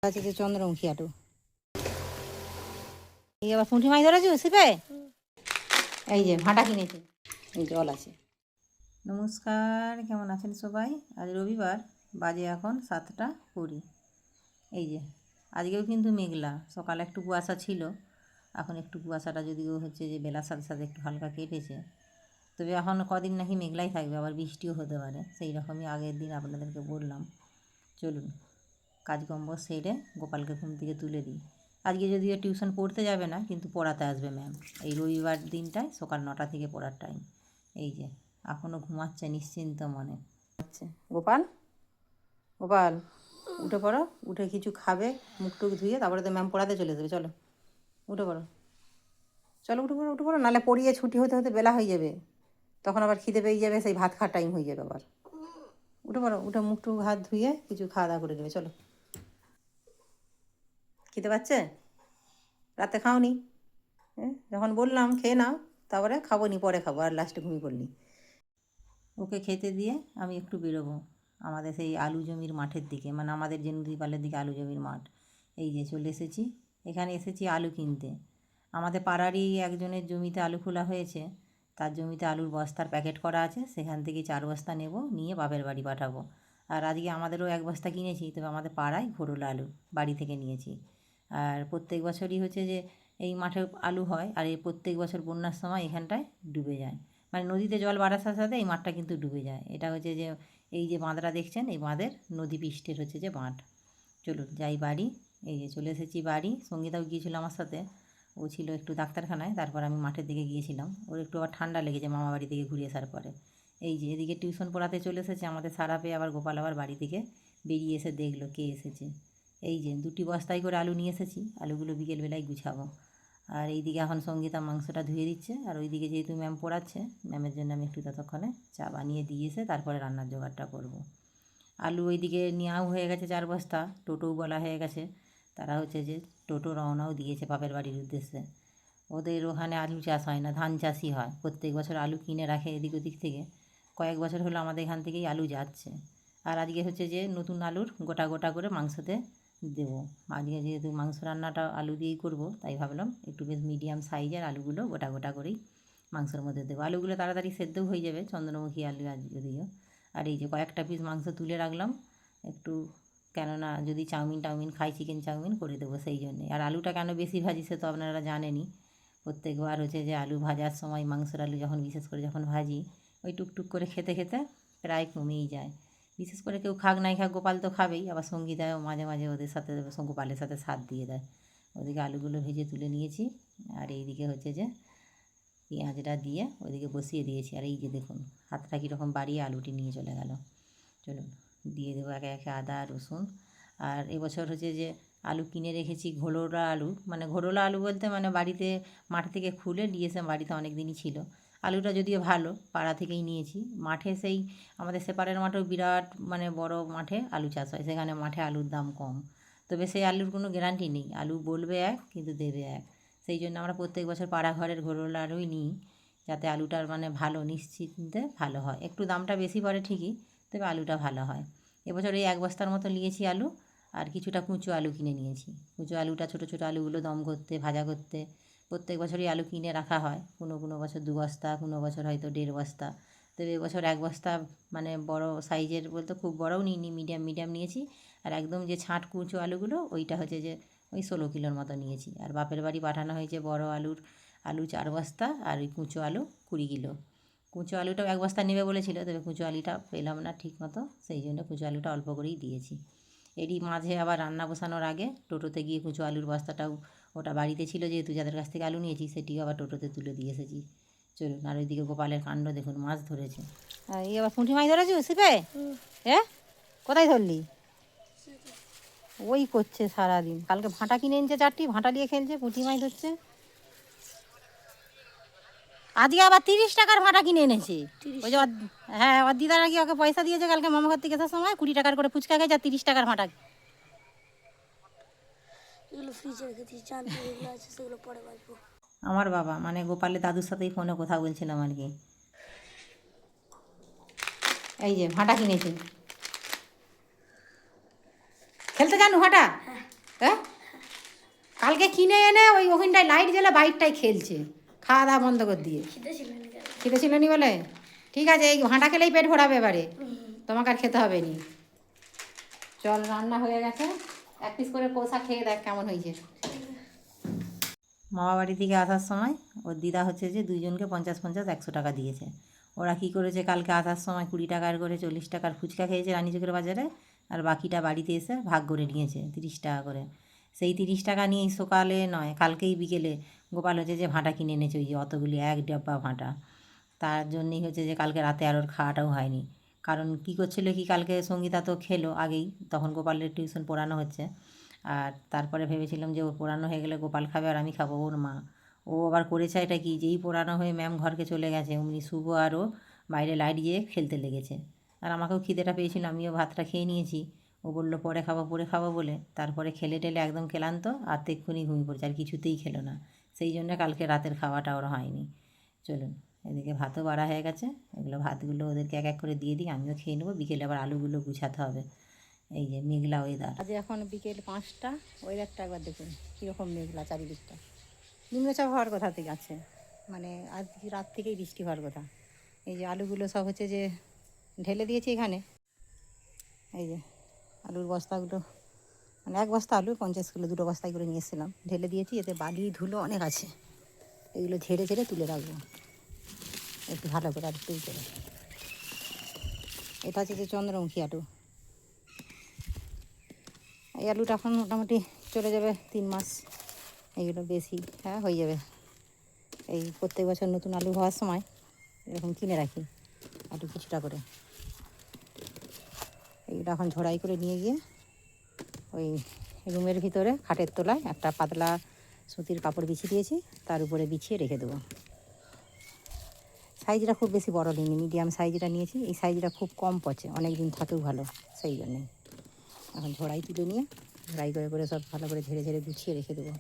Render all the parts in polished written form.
আছে যে চন্দ্রমুখী আলু। এই আবার পুঁটি মাছ ধরেছি শিপে। এই যে ভাঁটা কিনেছি, এই জল আছে। নমস্কার, কেমন আছেন সবাই? আজ রবিবার, বাজে এখন 7:20। এই যে আজকেও কিন্তু মেঘলা, সকালে একটু কুয়াশা ছিল, এখন একটু কুয়াশাটা যদিও হচ্ছে যে বেলার সাথে সাথে একটু হালকা কেটেছে, তবে এখন কদিন নাকি মেঘলাই থাকবে, আবার বৃষ্টিও হতে পারে। সেই রকমই আগের দিন আপনাদেরকে বললাম। চলুন কাজকর্ম সেরে গোপালকে ঘুম থেকে তুলে দিই। আজকে যদিও টিউশন পড়তে যাবে না, কিন্তু পড়াতে আসবে ম্যাম। এই রবিবার দিনটায় সকাল 9টা থেকে পড়ার টাইম। এই যে এখনও ঘুমাচ্ছে নিশ্চিন্ত মনে। আচ্ছা গোপাল, গোপাল উঠে পড়ো, উঠে কিছু খাবে, মুখ টুক ধুয়ে তারপরে তো ম্যাম পড়াতে চলে যাবে। চলো উঠে পড়ো, চলো উঠে পড়ো, উঠে পড়ো, নাহলে পড়িয়ে ছুটি হতে হতে বেলা হয়ে যাবে, তখন আবার খিদে পেয়ে যাবে, সেই ভাত খাওয়ার টাইম হয়ে যাবে আবার। উঠে পড়ো, উঠে মুখ টুক হাত ধুয়ে কিছু খাওয়া দাওয়া করে দেবে। চলো, খেতে পাচ্ছে? রাতে খাওনি? হ্যাঁ, যখন বললাম খেয়ে নাও, তারপরে খাবো নি, পরে খাবো, আর লাস্টে ঘুমিয়ে পড়লি। ওকে খেতে দিয়ে আমি একটু বেরোবো আমাদের সেই আলু জমির মাঠের দিকে, মানে আমাদের যে নদী পালের দিকে আলু জমির মাঠ। এই যে চলে এসেছি, এখানে এসেছি আলু কিনতে। আমাদের পাড়ারই একজনের জমিতে আলু খোলা হয়েছে, তার জমিতে আলুর বস্তার প্যাকেট করা আছে, সেখান থেকে 4 বস্তা নেব, নিয়ে বাপের বাড়ি পাঠাবো। আর আজকে আমাদেরও 1 বস্তা কিনেছি, তবে আমাদের পাড়ায় ঘোরলা আলু বাড়ি থেকে নিয়েছি। আর প্রত্যেক বছরই হচ্ছে যে এই মাঠে আলু হয়, আর এই প্রত্যেক বছর বন্যার সময় এখানটায় ডুবে যায়, মানে নদীতে জল বাড়ার সাথে সাথে এই মাঠটা কিন্তু ডুবে যায়। এটা হচ্ছে যে এই যে বাঁধটা দেখছেন, এই বাঁধের নদী পৃষ্ঠের হচ্ছে যে বাঁধ। চলুন যাই বাড়ি। এই যে চলে এসেছি বাড়ি। সঙ্গীতাও গিয়েছিল আমার সাথে, ও ছিল একটু ডাক্তারখানায়, তারপর আমি মাঠের দিকে গিয়েছিলাম। ওর একটু আবার ঠান্ডা লেগেছে মামা বাড়ি থেকে ঘুরে আসার পরে। এই যে এদিকে টিউশন পড়াতে চলে এসেছে আমাদের সারা পেয়ে, আবার গোপাল আবার বাড়ি থেকে বেরিয়ে এসে দেখলো কে এসেছে। এই যে 2টি বস্তায় করে আলু নিয়ে এসেছি, আলুগুলো বিকেলবেলায় গুছাবো। আর এইদিকে এখন সঙ্গীতা মাংসটা ধুয়ে দিচ্ছে, আর ওইদিকে যেহেতু ম্যাম পড়াচ্ছে, ম্যামের জন্য আমি একটু ততক্ষণে চা বানিয়ে দিয়ে এসে তারপরে রান্নার জোগাড়টা করব। আলু ওইদিকে নেওয়াও হয়ে গেছে 4 বস্তা, টোটোও বলা হয়ে গেছে, তারা হচ্ছে যে টোটো রওনাও দিয়েছে বাপের বাড়ির উদ্দেশ্যে। ওদের ওখানে আলু চাষ হয় না, ধান চাষই হয়। প্রত্যেক বছর আলু কিনে রাখে এদিক ওদিক থেকে, কয়েক বছর হলো আমাদের এখান থেকেই আলু যাচ্ছে। আর আজকে হচ্ছে যে নতুন আলুর গোটা গোটা করে মাংসতে দেবো। আজকে যেহেতু মাংস রান্নাটা আলু দিয়েই করব, তাই ভাবলাম একটু বেশ মিডিয়াম সাইজের আলুগুলো গোটা গোটা করেই মাংসের মধ্যে দেবো। আলুগুলো তাড়াতাড়ি সেদ্ধও হয়ে যাবে, চন্দ্রমুখী আলু আজ যদিও। আর এই যে কয়েকটা পিস মাংস তুলে রাখলাম একটু, কেননা যদি চাউমিন খাই, চিকেন চাউমিন করে দেবো সেই জন্যে। আর আলুটা কেন বেশি ভাজি সে তো আপনারা জানেনই। প্রত্যেকবার হচ্ছে যে আলু ভাজার সময়, মাংসের আলু যখন বিশেষ করে যখন ভাজি, ওই টুকটুক করে খেতে খেতে প্রায় কমেই যায়। বিশেষ করে কেউ খাক নাই খাক, গোপাল তো খাবেই, আবার সঙ্গীতাও মাঝে মাঝে ওদের সাথে গোপালের সাথে সাথ দিয়ে দেয়। ওদিকে আলুগুলো ভেজে তুলে নিয়েছি, আর এইদিকে হচ্ছে যে পেঁয়াজটা দিয়ে ওইদিকে বসিয়ে দিয়েছি। আর এই যে দেখুন হাতটা কীরকম বাড়িয়ে আলুটি নিয়ে চলে গেল। চলুন দিয়ে দেবো একে একে আদা রসুন। আর এবছর হচ্ছে যে আলু কিনে রেখেছি ঘোড়লা আলু, মানে ঘোড়লা আলু বলতে মানে বাড়িতে মাঠ থেকে খুলে নিয়ে এসে বাড়িতে অনেক দিনই ছিল। আলুটা যদিও ভালো, পাড়া থেকেই নিয়েছি। মাঠে সেই আমাদের সেপারের মাঠেও বিরাট মানে বড় মাঠে আলু চাষ হয়, সেখানে মাঠে আলুর দাম কম, তবে সেই আলুর কোনো গ্যারান্টি নেই, আলু বলবে এক কিন্তু দেবে এক। সেই জন্য আমরা প্রত্যেক বছর পাড়া ঘরের ঘোড়লা আলুই নিই, যাতে আলুটার মানে ভালো নিশ্চিন্তে ভালো হয়। একটু দামটা বেশি পড়ে ঠিকই, তবে আলুটা ভালো হয়। এবছর এই 1 বস্তার মতো নিয়েছি আলু, আর কিছুটা কুঁচো আলু কিনে নিয়েছি। কুঁচো আলুটা ছোটো ছোটো আলুগুলো দম করতে, ভাজা করতে প্রত্যেক বছরই আলু কিনে রাখা হয়। কোনো কোনো বছর 2 বস্তা, কোনো বছর হয়তো 1.5 বস্তা। তবে এবছর 1 বস্তা মানে বড় সাইজের বলতে খুব বড়ও নিইনি, মিডিয়াম নিয়েছি। আর একদম যে ছাঁট কুঁচো আলুগুলো ওইটা হচ্ছে যে ওই 16 কিলোর মতো নিয়েছি। আর বাপের বাড়ি পাঠানো হয়েছে বড় আলু 4 বস্তা, আর ওই কুঁচো আলু 20 কিলো। কুঁচো আলুটাও 1 বস্তা নেবে বলেছিল, তবে কুঁচো আলুটা পেলাম না ঠিক মতো, সেই জন্য কুঁচো আলুটা অল্প করেই দিয়েছি। এরই মাঝে আবার রান্না বসানোর আগে টোটোতে গিয়ে কুঁচো আলুর বস্তাটাও, ওটা বাড়িতে ছিল যেহেতু যাদের কাছ থেকে আলু নিয়েছি, সেটিও আবার টোটোতে তুলে দিয়ে এসেছি। চলুন, আর ওইদিকে গোপালের কাণ্ড দেখুন, মাছ ধরেছে। এই আবার পুঁটি মাছ ধরেছি শিপে। হ্যাঁ, কোথায় ধরলি? ওই করছে সারাদিন, কালকে ভাঁটা কিনে এনেছে 4টি, ভাঁটা দিয়ে খেলছে, পুঁটি মাছ ধরছে। আজকে আবার 30 টাকার ভাঁটা কিনে এনেছে। ওই যে হ্যাঁ, ওর দিদা নাকি ওকে পয়সা দিয়েছে কালকে মামা ঘর থেকে আসার সময়, 20 টাকার করে ফুচকা খেয়েছে আর 30 টাকার ভাঁটা। আমার বাবা মানে গোপালের দাদুর সাথেই ফোনে কথা বলছিলাম আর কি। এই যে ভাঁটা কিনেছি, খেলতে জানো ভাঁটা? হ্যাঁ, কালকে কিনে এনে ওই ওখানটায় লাইট জ্বেলে বাইকটায় খেলছে, খাওয়া দাওয়া বন্ধ করে দিয়ে। খিদে ছিল নি বলে? ঠিক আছে, এই ভাঁটা খেলেই পেট ভরাবে এবারে, তোমাকে আর খেতে হবে নি। চল, রান্না হয়ে গেছে, এক পিস করে কষা খেয়ে দেখ কেমন হয়েছে। মামা বাড়ি থেকে আসার সময় ওর দিদা হচ্ছে যে দুইজনকে 50-50 100 টাকা দিয়েছে। ওরা কি করেছে, কালকে আসার সময় 20 টাকার করে 40 টাকার ফুচকা খেয়েছে রানীচকের বাজারে, আর বাকিটা বাড়িতে এসে ভাগ করে নিয়েছে 30 টাকা করে। সেই 30 টাকা নিয়েই সকালে নয়, কালকেই বিকেলে গোপাল হচ্ছে যে ভাঁটা কিনে এনেছে, ওই যে অতগুলি 1 ডাব্বা ভাঁটা। তার জন্যই হচ্ছে যে কালকে রাতে আর ওর খাওয়াটাও হয়নি। কারণ কী করছিল কি, কালকে সঙ্গীতা তো খেলো আগেই, তখন গোপালের টিউশন পড়ানো হচ্ছে। আর তারপরে ভেবেছিলাম যে ওর পড়ানো হয়ে গেলে গোপাল খাবে আর আমি খাবো, ওর মা। ও আবার করেছে এটা কি, যেই পড়ানো হয়ে ম্যাম ঘরকে চলে গেছে অমনি শুভ আর ও বাইরে লাইট দিয়ে খেলতে লেগেছে। আর আমাকেও খিদেটা পেয়েছিল, আমিও ভাতটা খেয়ে নিয়েছি। ও বললো পরে খাবো বলে, তারপরে খেলে টেলে একদম ক্লান্ত আর তেক্ষুনি ঘুমিয়ে পড়েছে, আর কিছুতেই খেলো না। সেই জন্য কালকে রাতের খাওয়াটা ওর হয়নি। চলুন, এদিকে ভাতও বাড়া হয়ে গেছে, এগুলো ভাতগুলো ওদেরকে এক এক করে দিয়ে দিই, আমিও খেয়ে নেবো। বিকেলে আবার আলুগুলো গুছাতে হবে। এই যে মেঘলা ওয়েদার, আজ এখন বিকেল 5টা, ওয়েদারটা একবার দেখুন কীরকম মেঘলা চারিদিকটা। নিম্নচাপ হওয়ার কথা থেকে আছে, মানে আজ রাত থেকেই বৃষ্টি হওয়ার কথা। এই যে আলুগুলো সব হচ্ছে যে ঢেলে দিয়েছি এখানে, এই যে আলুর বস্তাগুলো, মানে 1 বস্তা আলু 50 কিলো 2 বস্তায় করে নিয়ে এসেছিলাম, ঢেলে দিয়েছি। এতে বালি ধুলো অনেক আছে, এগুলো ঝেড়ে ঝেড়ে তুলে রাখবো একটু ভালো করে, আর একটু করে। এটা হচ্ছে যে চন্দ্রমুখী আলু। এই আলুটা এখন মোটামুটি চলে যাবে 3 মাস, এইগুলো বেশি, হ্যাঁ হয়ে যাবে। এই প্রত্যেক বছর নতুন আলু হওয়ার সময় এরকম কিনে রাখি আলু কিছুটা করে। এইগুলো এখন ঝোড়াই করে নিয়ে গিয়ে ওই রুমের ভিতরে খাটের তলায় একটা পাতলা সুতির কাপড় বিছিয়ে দিয়েছি, তার উপরে বিছিয়ে রেখে দেবো। সাইজটা খুব বেশি বড় নিইনি, মিডিয়াম সাইজটা নিয়েছি। এই সাইজটা খুব কম পচে, অনেক দিন থাকেও ভালো, সেই জন্যে এখন ঝোড়াই তুলে নিয়ে ঝোড়াই করে করে সব ভালো করে ঝেড়ে ঝেড়ে গুছিয়ে রেখে দেবো।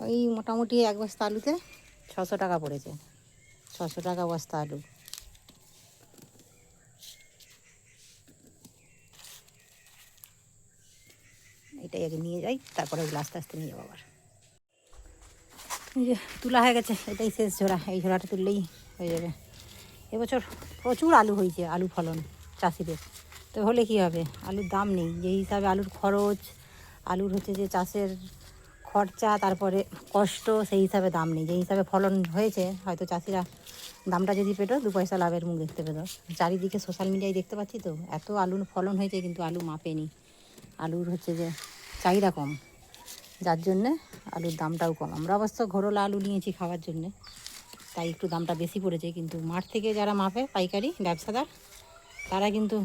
ওই মোটামুটি 1 বস্তা আলুতে 600 টাকা পড়েছে, 600 টাকা বস্তা আলু। এটাই আগে নিয়ে যাই, তারপরে ওগুলো আস্তে আস্তে নিয়ে যাবো আবার। এই যে তোলা হয়ে গেছে, এটাই শেষ ঝোড়া, এই ঝোড়াটা তুললেই হয়ে যাবে। এবছর প্রচুর আলু হয়েছে, আলু ফলন চাষিদের। তো হলে কী হবে, আলুর দাম নেই যেই হিসাবে, আলুর খরচ, আলুর হচ্ছে যে চাষের খরচা, তারপরে কষ্ট, সেই হিসাবে দাম নেই। যেই হিসাবে ফলন হয়েছে, হয়তো চাষিরা দামটা যদি পেতো 2 পয়সা লাভের মুখ দেখতে পেতো। চারিদিকে সোশ্যাল মিডিয়ায় দেখতে পাচ্ছি তো, এত আলুর ফলন হয়েছে কিন্তু আলু মাপেনি। আলুর হচ্ছে যে চাহিদা কম, যার জন্যে আলুর দামটাও কম। আমরা অবশ্য ঘরোলা আলু নিয়েছি খাওয়ার জন্যে, তাই একটু দামটা বেশি পড়েছে। কিন্তু মাঠ থেকে যারা মাপে পাইকারি ব্যবসাদার, তারা কিন্তু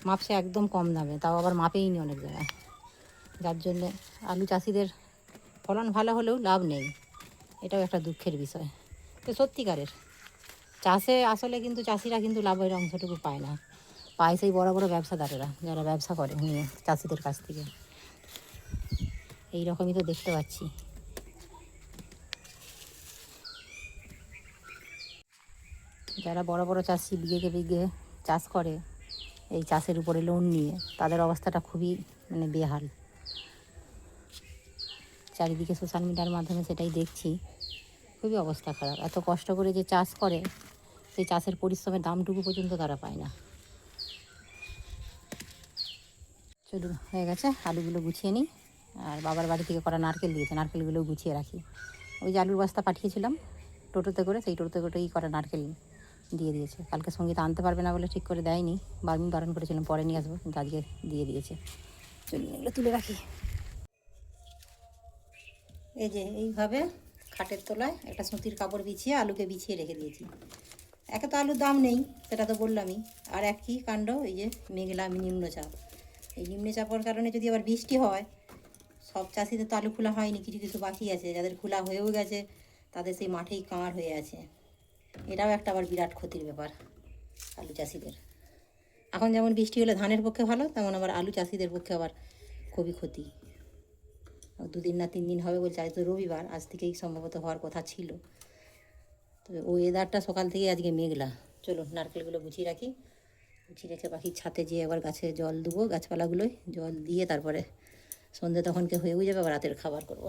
মাপছে একদম কম দামে, তাও আবার মাপেই নি অনেক জায়গায়। যার জন্যে আলু চাষিদের ফলন ভালো হলেও লাভ নেই, এটাও একটা দুঃখের বিষয়। তো সত্যিকারের চাষে আসলে কিন্তু চাষিরা কিন্তু লাভের অংশটুকু পায় না, পায় সেই বড় বড় ব্যবসাদারেরা, যারা ব্যবসা করে নিয়ে চাষিদের কাছ থেকে। এই রকমই তো দেখতে পাচ্ছি। যারা বড় বড় চাষি বিঘে বিঘে চাষ করে এই চাষের উপরে লোন নিয়ে, তাদের অবস্থাটা খুবই মানে বেহাল। চারিদিকে সোশ্যাল মিডিয়ার মাধ্যমে সেটাই দেখছি, খুবই অবস্থা খারাপ। এত কষ্ট করে যে চাষ করে, সেই চাষের পরিশ্রমের দামটুকু পর্যন্ত তারা পায় না। চলুন, হয়ে গেছে, আলুগুলো গুছিয়ে নিই। আর বাবার বাড়ি থেকে করা নারকেল দিয়েছে, নারকেলগুলোও গুছিয়ে রাখি। ওই যে আলুর বস্তা পাঠিয়েছিলাম টোটোতে করে, সেই টোটোতে করেই করা নারকেল দিয়ে দিয়েছে। কালকে সঙ্গীতা আনতে পারবে না বলে ঠিক করে দেয়নি, আমি বারণ করেছিলাম পরে নিয়ে আসবো, কিন্তু আজকে দিয়ে দিয়েছে। চলুন, এগুলো তুলে রাখি। এই যে এইভাবে খাটের তলায় একটা সুতির কাপড় বিছিয়ে আলুকে বিছিয়ে রেখে দিয়েছি। একে তো আলুর দাম নেই, সেটা তো বললামই। আর এক কী কাণ্ড, এই যে মেঘলা নিম্নচাপ, এই নিম্নচাপের কারণে যদি আবার বৃষ্টি হয়, সব চাষিদের তো আলু খোলা হয়নি, কিছু কিছু বাকি আছে। যাদের খোলা হয়েও গেছে, তাদের সেই মাঠেই কাঁড় হয়ে আছে। এটাও একটা আবার বিরাট ক্ষতির ব্যাপার আলু চাষিদের। এখন যেমন বৃষ্টি হলে ধানের পক্ষে ভালো, তেমন আবার আলু চাষিদের পক্ষে আবার খুবই ক্ষতি। 2 দিন না 3 দিন হবে বলছে, আজ তো রবিবার, আজ থেকেই সম্ভবত হওয়ার কথা ছিল। তো ওয়েদারটা সকাল থেকে আজকে মেঘলা। চলো নারকেলগুলো গুছিয়ে রাখি, ছিঁড়েছে পাখির ছাতে যেয়ে আবার গাছে জল দেবো, গাছপালাগুলোয় জল দিয়ে তারপরে সন্ধ্যে তখনকে হয়েও যাবে, আবার রাতের খাবার করব।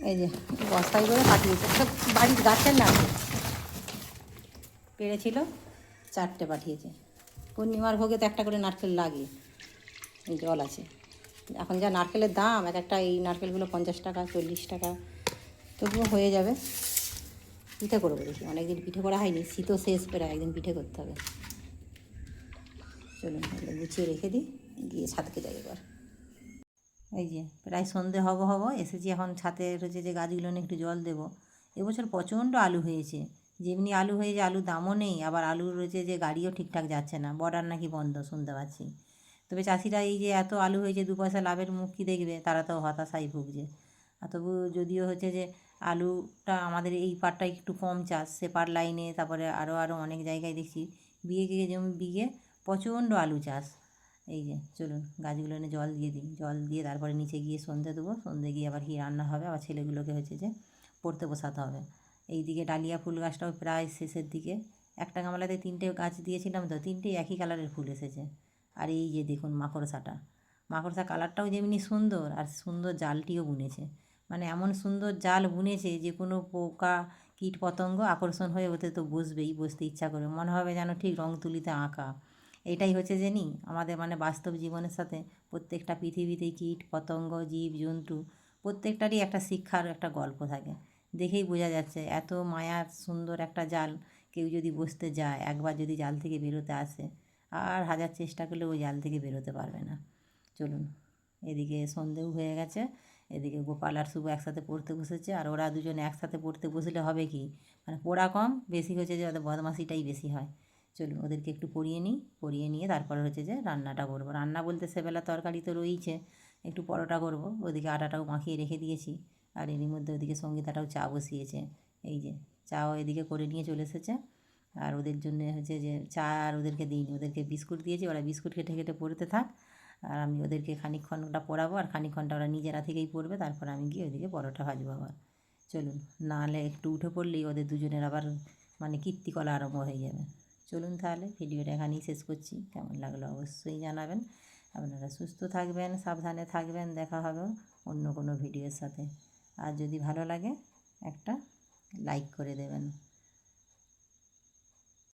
এই যে বস্তায় করে পাঠিয়েছে, সব বাড়ির গাছের না, পেরেছিল 4টে পাঠিয়েছে। পূর্ণিমার ভোগে তো একটা করে নারকেল লাগে, জল আছে। এখন যা নারকেলের দাম, এক একটা এই নারকেলগুলো 50 টাকা 40 টাকা, তবুও হয়ে যাবে। পিঠে করবো দেখি, অনেকদিন পিঠে করা হয়নি, শীতও শেষ করে একদিন পিঠে করতে হবে। চলুন এগুলো গুছিয়ে রেখে দিই, গিয়ে ছাদকে যাই এবার। এই যে প্রায় সন্ধে হব এসেছি এখন ছাতে, হচ্ছে যে গাছগুলো নিয়ে একটু জল দেবো। এবছর প্রচণ্ড আলু হয়েছে, যেমনি আলু হয়েছে আলুর দামও নেই, আবার আলুর রয়েছে যে গাড়িও ঠিকঠাক যাচ্ছে না, বর্ডার নাকি বন্ধ শুনতে পাচ্ছি। তবে চাষিরা এই যে এত আলু হয়েছে 2 পয়সা লাভের মুখ কি দেখবে, তারা তো হতাশায় ভুগছে। আর তবু যদিও হচ্ছে যে আলুটা আমাদের এই পাটটা একটু কম চাষ, সে পাট লাইনে তারপরে আরও অনেক জায়গায় দেখছি বিঘে জমি বিঘে প্রচণ্ড আলু চাষ। এই যে চলুন গাছগুলো এনে জল দিয়ে দিই, জল দিয়ে তারপরে নিচে গিয়ে সন্ধে দেবো, সন্ধে গিয়ে আবার কি রান্না হবে, আবার ছেলেগুলোকে হচ্ছে যে পড়তে বসাতে হবে। এই দিকে ডালিয়া ফুল গাছটাও প্রায় শেষের দিকে, একটা গামলাতে 3টে গাছ দিয়েছিলাম তো, 3টেই একই কালারের ফুল এসেছে। আর এই যে দেখুন মাকড়সাটা, মাকড়সা কালারটাও যেমনি সুন্দর, আর সুন্দর জালটিও বুনেছে, মানে এমন সুন্দর জাল বুনেছে যে কোনো পোকা কীট পতঙ্গ আকর্ষণ হয়ে ওতে তো বসবেই, বসতে ইচ্ছা করে, মনে হবে যেন ঠিক রং তুলিতে আঁকা। এটাই হচ্ছে যে আমাদের মানে বাস্তব জীবনের সাথে প্রত্যেকটা পৃথিবীতে কীট পতঙ্গ জীব জন্তু প্রত্যেকটারই একটা শিক্ষার একটা গল্প থাকে। দেখেই বোঝা যাচ্ছে এত মায়ার সুন্দর একটা জাল, কেউ যদি বসতে যায়, একবার যদি জাল থেকে বেরোতে আসে, আর হাজার চেষ্টা করলে ওই জাল থেকে বেরোতে পারবে না। চলুন এদিকে সন্ধেও হয়ে গেছে, এদিকে গোপাল আর শুভ একসাথে পড়তে বসেছে, আর ওরা দুজনে একসাথে পড়তে বসলে হবে কি, মানে পড়া কম বেশি হচ্ছে যে ওদের বদমাশিটাই বেশি হয়। চলুন ওদেরকে একটু পড়িয়ে নিই, পড়িয়ে নিয়ে তারপরে হচ্ছে যে রান্নাটা করবো। রান্না বলতে সেবেলা তরকারি তো রয়েইছে, একটু পরোটা করব, ওদিকে আটাটাও মাখিয়ে রেখে দিয়েছি। আর এরই মধ্যে ওদিকে সঙ্গীতাটাও চা বসিয়েছে, এই যে চাও এদিকে করে নিয়ে চলে এসেছে। আর ওদের জন্য হচ্ছে যে চা আর ওদেরকে দিইনি, ওদেরকে বিস্কুট দিয়েছি, ওরা বিস্কুট খেটে খেটে পড়তে থাক, আর আমি ওদেরকে খানিকক্ষণটা পড়াবো, আর খানিকক্ষণটা ওরা নিজেরা থেকেই পড়বে, তারপর আমি গিয়ে ওইদিকে পরোটা ভাজবো আবার। চলুন, নাহলে একটু উঠে পড়লেই ওদের দুজনের আবার মানে কীর্তিকলা আরম্ভ হয়ে যাবে। চলুন তাহলে ভিডিওটা এখানেই শেষ করছি, কেমন লাগলো অবশ্যই জানাবেন। আপনারা সুস্থ থাকবেন, সাবধানে থাকবেন, দেখা হবে অন্য কোনো ভিডিওর সাথে। আর যদি ভালো লাগে একটা লাইক করে দেবেন।